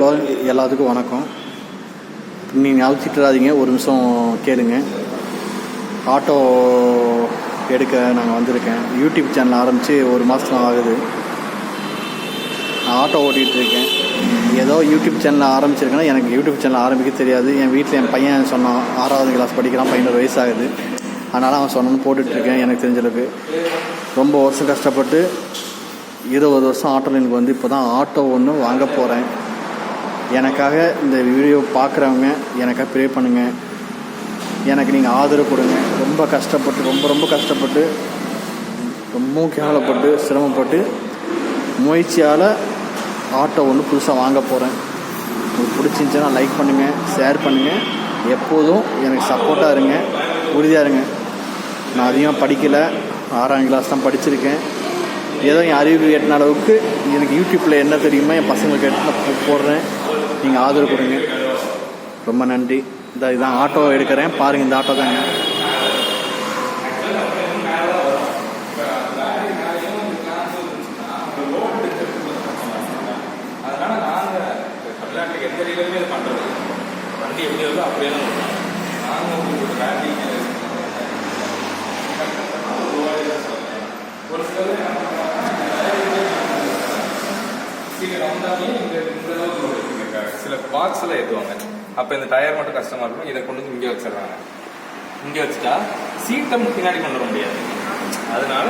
Hello, எல்லாத்துக்கும் வணக்கம். நீங்கள் அழைச்சிட்டுறாதீங்க, ஒரு நிமிஷம் கேளுங்க. ஆட்டோ எடுக்க நாங்கள் வந்திருக்கேன். யூடியூப் சேனல் ஆரம்பித்து ஒரு மாதம் ஆகுது. நான் ஆட்டோ ஓட்டிகிட்ருக்கேன். ஏதோ யூடியூப் சேனல் ஆரம்பிச்சிருக்கேன்னா எனக்கு யூடியூப் சேனல் ஆரம்பிக்க தெரியாது. என் வீட்டில் என் பையன் சொன்னான், 6வது கிளாஸ் படிக்கிறான், 11 வயசு ஆகுது. அதனால் அவன் சொன்னான்னு போட்டுட்ருக்கேன். எனக்கு தெரிஞ்சளவுக்கு ரொம்ப வருஷம் கஷ்டப்பட்டு 20 வருஷம் ஆட்டோவில் எனக்கு வந்து இப்போ தான் ஆட்டோ ஒன்று வாங்க போகிறேன். எனக்காக இந்த வீடியோ பார்க்குறவங்க எனக்காக ப்ரே பண்ணுங்கள். எனக்கு நீங்கள் ஆதரவு கொடுங்க. ரொம்ப கஷ்டப்பட்டு ரொம்ப கஷ்டப்பட்டு ரொம்பவும் கேவலப்பட்டு சிரமப்பட்டு முயற்சியால் ஆட்டோ ஒன்று புதுசாக வாங்க போகிறேன். உங்களுக்கு பிடிச்சிருந்துச்சுன்னா லைக் பண்ணுங்கள், ஷேர் பண்ணுங்கள். எப்போதும் எனக்கு சப்போர்ட்டாக இருங்க, உறுதியாக இருங்க. நான் அதிகமாக படிக்கலை, 6ஆம் கிளாஸ் தான் படிச்சிருக்கேன். ஏதோ என் அறிவு எட்டின அளவுக்கு எனக்கு யூடியூப்பில் என்ன தெரியுமோ என் பசங்களுக்கு எடுத்து போடுறேன். நீங்கள் ஆதரவு கொடுங்க. ரொம்ப நன்றி. இதான் ஆட்டோ எடுக்கிறேன் பாருங்கள். இந்த ஆட்டோ தாங்க. வண்டி எப்படி இருக்கோ அப்படியே தான் நாங்கள் உங்களுக்கு பேட்டரி ஒரு சில சில பாக்ஸில் ஏற்றுவாங்க. அப்போ இந்த டயர் மட்டும் கஷ்டமாக இருக்கும். இதை கொண்டு வந்து இங்கே வச்சிடறாங்க. இங்கே வச்சுட்டா சீட்டை பின்னாடி கொண்டு வர முடியாது. அதனால